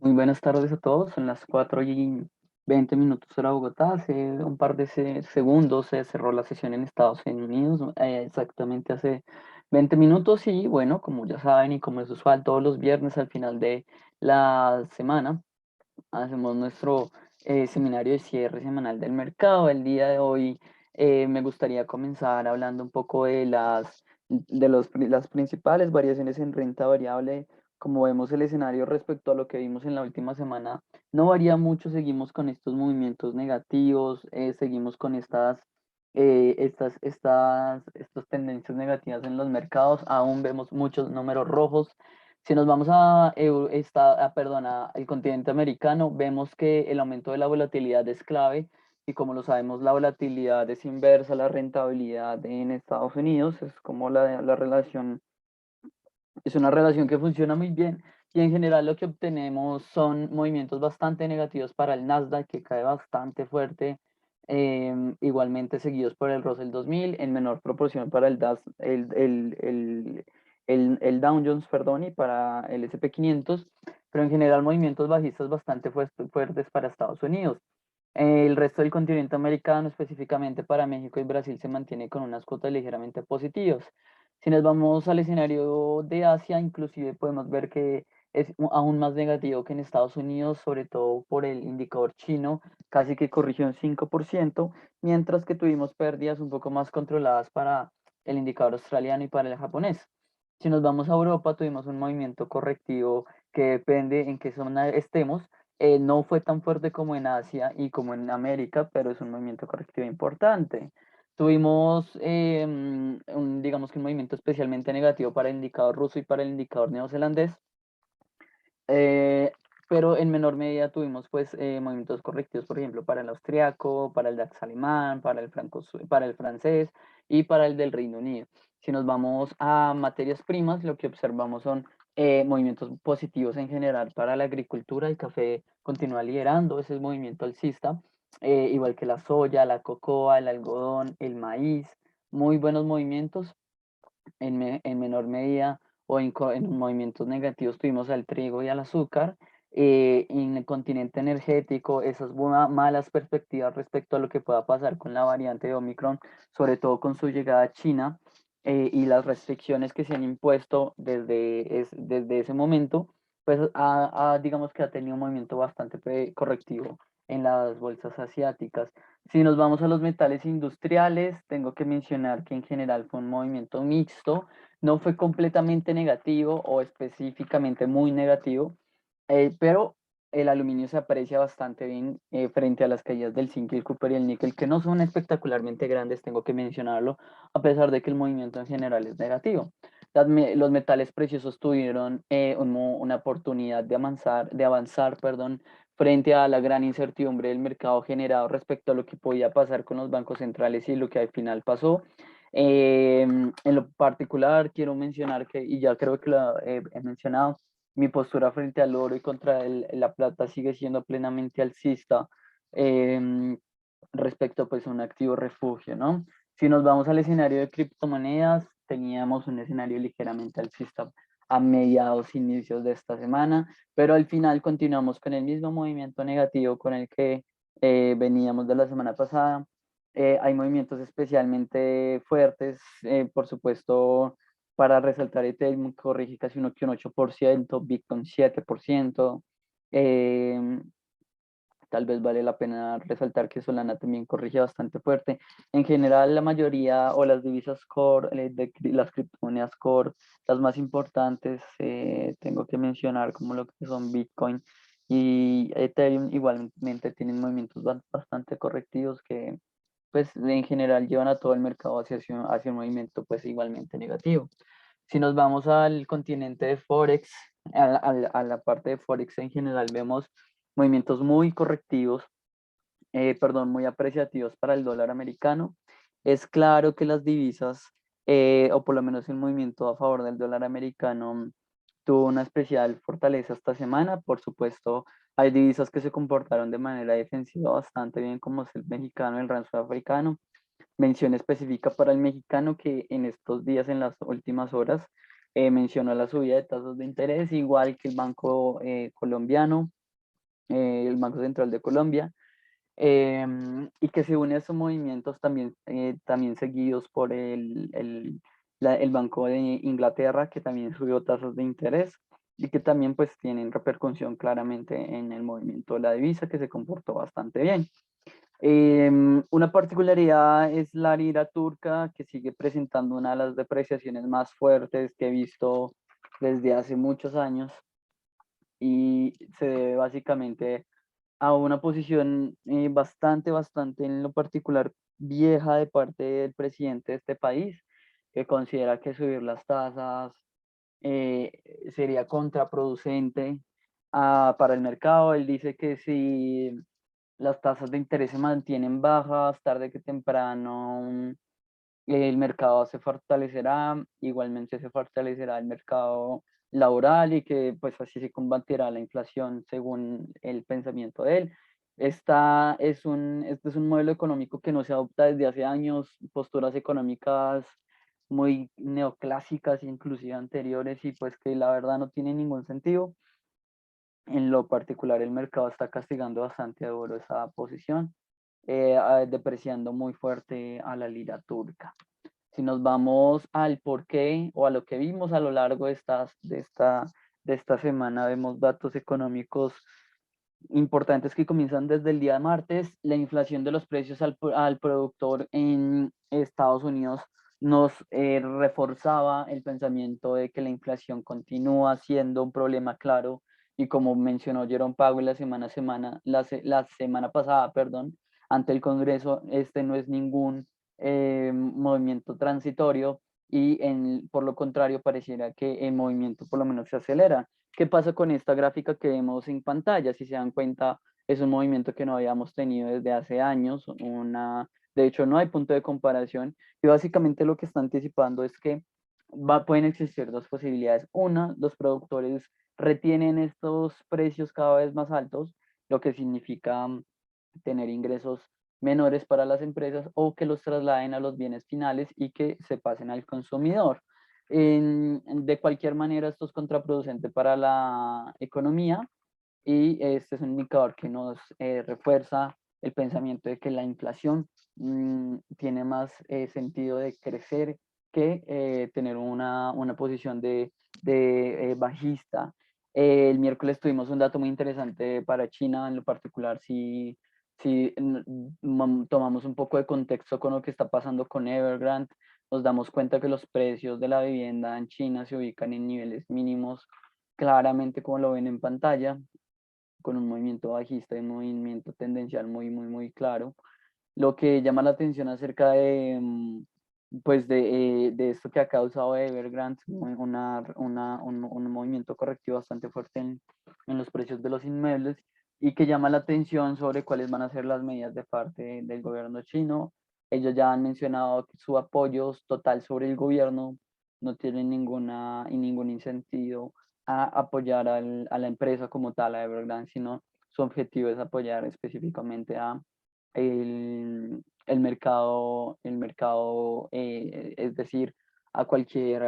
Muy buenas tardes a todos. Son las 4:20 hora Bogotá. Hace un par de segundos se cerró la sesión en Estados Unidos, exactamente hace 20 minutos. Y bueno, como ya saben y como es usual, todos los viernes al final de la semana hacemos nuestro seminario de cierre semanal del mercado. El día de hoy me gustaría comenzar hablando un poco las principales variaciones en renta variable. Como vemos, el escenario respecto a lo que vimos en la última semana no varía mucho. Seguimos con estos movimientos negativos, seguimos con estas tendencias negativas en los mercados. Aún vemos muchos números rojos. Si nos vamos a el continente americano, vemos que el aumento de la volatilidad es clave, y como lo sabemos, la volatilidad es inversa a la rentabilidad en Estados Unidos. Es como la relación, es una relación que funciona muy bien, y en general lo que obtenemos son movimientos bastante negativos para el Nasdaq, que cae bastante fuerte, igualmente seguidos por el Russell 2000, en menor proporción para el Dow Jones, perdón, y para el S&P 500, pero en general movimientos bajistas bastante fuertes para Estados Unidos. El resto del continente americano, específicamente para México y Brasil, se mantiene con unas cuotas ligeramente positivas. Si nos vamos al escenario de Asia, inclusive podemos ver que es aún más negativo que en Estados Unidos, sobre todo por el indicador chino, casi que corrigió un 5%, mientras que tuvimos pérdidas un poco más controladas para el indicador australiano y para el japonés. Si nos vamos a Europa, tuvimos un movimiento correctivo que depende en qué zona estemos. No fue tan fuerte como en Asia y como en América, pero es un movimiento correctivo importante. Tuvimos, digamos que un movimiento especialmente negativo para el indicador ruso y para el indicador neozelandés, eh, pero en menor medida tuvimos pues movimientos correctivos, por ejemplo, para el austriaco, para el DAX alemán, para el para el francés y para el del Reino Unido. Si nos vamos a materias primas, lo que observamos son movimientos positivos en general para la agricultura. El café continúa liderando ese movimiento alcista, igual que la soya, la cocoa, el algodón, el maíz. Muy buenos movimientos. En menor medida en movimientos negativos tuvimos al trigo y al azúcar. En el continente energético, esas malas perspectivas respecto a lo que pueda pasar con la variante de Omicron, sobre todo con su llegada a China, y las restricciones que se han impuesto desde ese momento, pues digamos que ha tenido un movimiento bastante correctivo en las bolsas asiáticas. Si nos vamos a los metales industriales, tengo que mencionar que en general fue un movimiento mixto. No fue completamente negativo o específicamente muy negativo, pero el aluminio se aprecia bastante bien frente a las caídas del zinc, el copper y el níquel, que no son espectacularmente grandes, tengo que mencionarlo, a pesar de que el movimiento en general es negativo. Los metales preciosos tuvieron una oportunidad de avanzar, perdón, frente a la gran incertidumbre del mercado generado respecto a lo que podía pasar con los bancos centrales y lo que al final pasó. En lo particular, quiero mencionar que, y ya creo que lo he mencionado, mi postura frente al oro y contra la plata sigue siendo plenamente alcista, em, respecto pues a un activo refugio, ¿no? Si nos vamos al escenario de criptomonedas, teníamos un escenario ligeramente alcista a mediados, inicios de esta semana, pero al final continuamos con el mismo movimiento negativo con el que veníamos de la semana pasada. Hay movimientos especialmente fuertes, por supuesto, para resaltar. Ethereum corrige casi un 8%, Bitcoin 7%. em, Tal vez vale la pena resaltar que Solana también corrige bastante fuerte. En general, la mayoría o las divisas core, las criptomonedas core, las más importantes, tengo que mencionar como lo que son Bitcoin y Ethereum, igualmente tienen movimientos bastante correctivos que pues en general llevan a todo el mercado hacia un movimiento pues igualmente negativo. Si nos vamos al continente de Forex, a la parte de Forex en general, vemos movimientos muy correctivos, perdón, muy apreciativos para el dólar americano. Es claro que las divisas, o por lo menos el movimiento a favor del dólar americano, tuvo una especial fortaleza esta semana. Por supuesto, hay divisas que se comportaron de manera defensiva bastante bien, como es el mexicano, el rand sudafricano. Mención específica para el mexicano, que en estos días, en las últimas horas, mencionó la subida de tasas de interés, igual que el Banco Colombiano, el Banco Central de Colombia, y que se une a esos movimientos también, también seguidos por el Banco de Inglaterra, que también subió tasas de interés y que también pues tienen repercusión claramente en el movimiento de la divisa, que se comportó bastante bien. Una particularidad es la lira turca, que sigue presentando una de las depreciaciones más fuertes que he visto desde hace muchos años, y se debe básicamente a una posición bastante en lo particular vieja de parte del presidente de este país, que considera que subir las tasas eh, sería contraproducente para el mercado. Él dice que si las tasas de interés se mantienen bajas, tarde que temprano el mercado se fortalecerá, igualmente se fortalecerá el mercado laboral y que pues así se combatirá la inflación según el pensamiento de él. Este es un modelo económico que no se adopta desde hace años, posturas económicas muy neoclásicas, inclusive anteriores, y pues que la verdad no tiene ningún sentido. En lo particular, el mercado está castigando bastante duro esa posición, depreciando muy fuerte a la lira turca. Si nos vamos al porqué o a lo que vimos a lo largo de esta semana, vemos datos económicos importantes que comienzan desde el día martes. La inflación de los precios al productor en Estados Unidos nos reforzaba el pensamiento de que la inflación continúa siendo un problema claro, y como mencionó Jerome Powell la semana pasada, perdón, ante el Congreso, este no es ningún movimiento transitorio, y por lo contrario pareciera que el movimiento por lo menos se acelera. ¿Qué pasa con esta gráfica que vemos en pantalla? Si se dan cuenta, es un movimiento que no habíamos tenido desde hace años. De hecho, no hay punto de comparación, y básicamente lo que está anticipando es que pueden existir dos posibilidades. Una, los productores retienen estos precios cada vez más altos, lo que significa tener ingresos menores para las empresas, o que los trasladen a los bienes finales y que se pasen al consumidor. De cualquier manera, esto es contraproducente para la economía, y este es un indicador que nos refuerza el pensamiento de que la inflación tiene más sentido de crecer que tener una posición de bajista. El miércoles tuvimos un dato muy interesante para China, en lo particular, si tomamos un poco de contexto con lo que está pasando con Evergrande, nos damos cuenta que los precios de la vivienda en China se ubican en niveles mínimos, claramente como lo ven en pantalla, con un movimiento bajista y un movimiento tendencial muy claro. Lo que llama la atención acerca pues de esto que ha causado Evergrande, un movimiento correctivo bastante fuerte en los precios de los inmuebles, y que llama la atención sobre cuáles van a ser las medidas de parte del gobierno chino. Ellos ya han mencionado que su apoyo total sobre el gobierno, no tienen ningún incentivo a apoyar a la empresa como tal, a Evergrande, sino su objetivo es apoyar específicamente a el mercado, es decir, a cualquier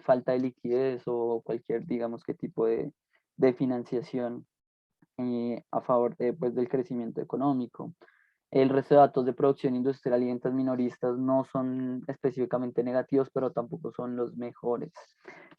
falta de liquidez o cualquier, digamos, qué tipo de financiación a favor pues, del crecimiento económico. El resto de datos de producción industrial y ventas minoristas no son específicamente negativos, pero tampoco son los mejores.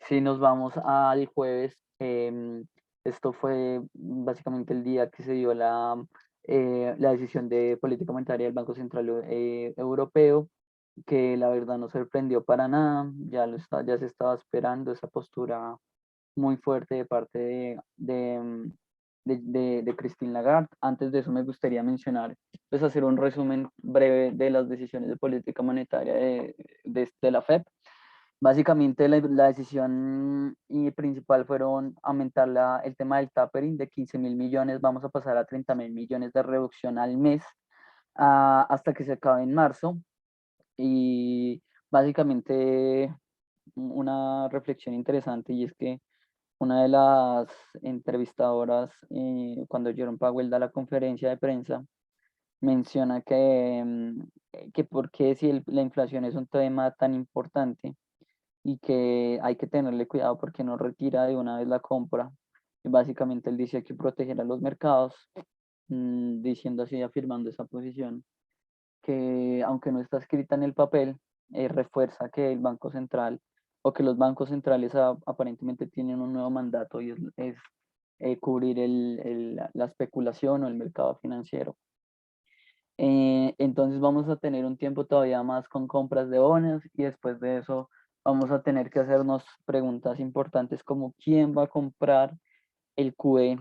Si nos vamos al jueves, esto fue básicamente el día que se dio la decisión de política monetaria del Banco Central Europeo, que la verdad no sorprendió para nada. Ya se estaba esperando esa postura muy fuerte de parte de Christine Lagarde. Antes de eso me gustaría mencionar, pues hacer un resumen breve de las decisiones de política monetaria de la FED. Básicamente la decisión principal fueron aumentar el tema del tapering de 15.000 millones, vamos a pasar a 30.000 millones de reducción al mes, hasta que se acabe en marzo. Y básicamente una reflexión interesante, y es que una de las entrevistadoras, cuando Jerome Powell da la conferencia de prensa, menciona que por qué si la inflación es un tema tan importante, y que hay que tenerle cuidado porque no retira de una vez la compra. Y básicamente él dice que proteger a los mercados, diciendo así, afirmando esa posición, que aunque no está escrita en el papel, refuerza que el Banco Central o que los bancos centrales aparentemente tienen un nuevo mandato y es cubrir la especulación o el mercado financiero. Entonces vamos a tener un tiempo todavía más con compras de bonos y después de eso vamos a tener que hacernos preguntas importantes como quién va a comprar el QE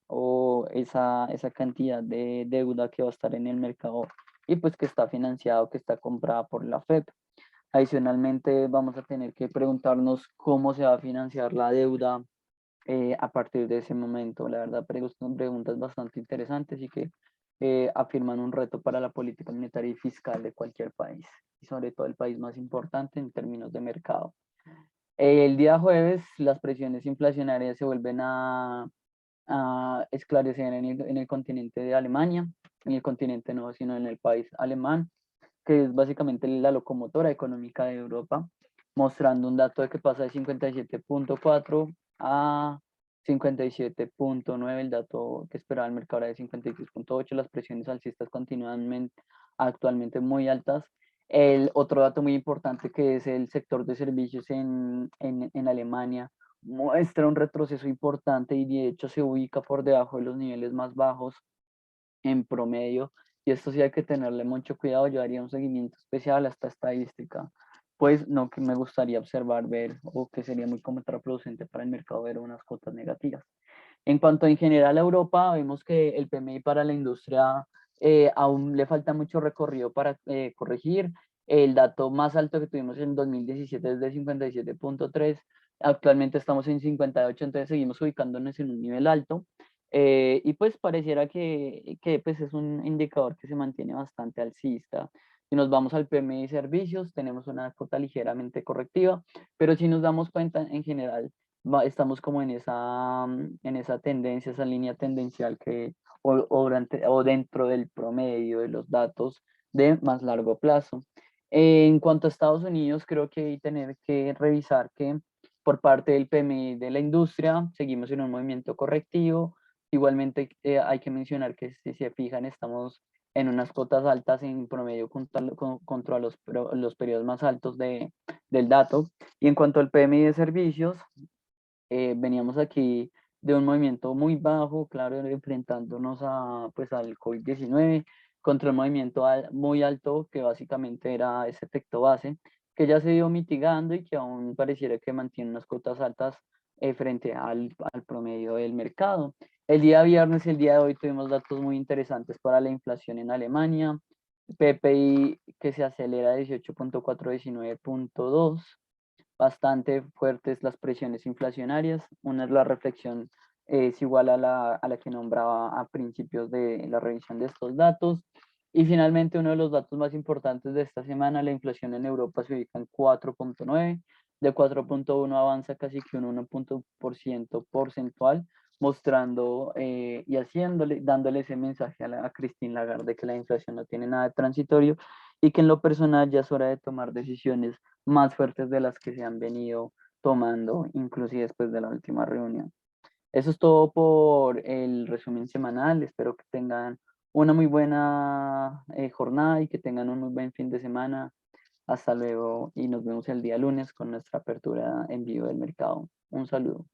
o esa cantidad de deuda que va a estar en el mercado y pues que está financiado, que está comprada por la FED. Adicionalmente vamos a tener que preguntarnos cómo se va a financiar la deuda a partir de ese momento. La verdad, son preguntas bastante interesantes y que afirman un reto para la política monetaria y fiscal de cualquier país, y sobre todo el país más importante en términos de mercado. El día jueves, las presiones inflacionarias se vuelven a esclarecer en el continente de Alemania, en el continente no, sino en el país alemán, que es básicamente la locomotora económica de Europa, mostrando un dato de que pasa de 57.4 a 57.9, el dato que esperaba el mercado era de 56.8, las presiones alcistas continúan actualmente muy altas. El otro dato muy importante que es el sector de servicios en Alemania muestra un retroceso importante y de hecho se ubica por debajo de los niveles más bajos en promedio, y esto sí hay que tenerle mucho cuidado. Yo haría un seguimiento especial a esta estadística, pues no, que me gustaría observar, ver, o que sería muy contraproducente para el mercado ver unas cotas negativas. En cuanto en general a Europa, vemos que el PMI para la industria aún le falta mucho recorrido para corregir. El dato más alto que tuvimos en 2017 es de 57.3, actualmente estamos en 58, entonces seguimos ubicándonos en un nivel alto. Y pues pareciera que pues es un indicador que se mantiene bastante alcista. Si nos vamos al PMI servicios, tenemos una cota ligeramente correctiva, pero si nos damos cuenta en general, estamos como en esa tendencia, esa línea tendencial o dentro del promedio de los datos de más largo plazo. En cuanto a Estados Unidos, creo que hay que tener que revisar que por parte del PMI de la industria seguimos en un movimiento correctivo. Igualmente hay que mencionar que si se fijan estamos en unas cotas altas en promedio contra los periodos más altos del dato. Y en cuanto al PMI de servicios, veníamos aquí de un movimiento muy bajo, claro, enfrentándonos pues, al COVID-19, contra un movimiento muy alto que básicamente era ese efecto base, que ya se ido mitigando y que aún pareciera que mantiene unas cotas altas frente al promedio del mercado. El día viernes, el día de hoy, tuvimos datos muy interesantes para la inflación en Alemania, PPI que se acelera de 18.4 a 19.2, bastante fuertes las presiones inflacionarias. Una es la reflexión, es igual a la que nombraba a principios de la revisión de estos datos. Y finalmente, uno de los datos más importantes de esta semana, la inflación en Europa se ubica en 4.9, de 4.1 avanza casi que un 1% porcentual, mostrando y dándole ese mensaje a Christine Lagarde de que la inflación no tiene nada de transitorio y que en lo personal ya es hora de tomar decisiones más fuertes de las que se han venido tomando, inclusive después de la última reunión. Eso es todo por el resumen semanal. Espero que tengan una muy buena jornada y que tengan un muy buen fin de semana. Hasta luego y nos vemos el día lunes con nuestra apertura en vivo del mercado. Un saludo.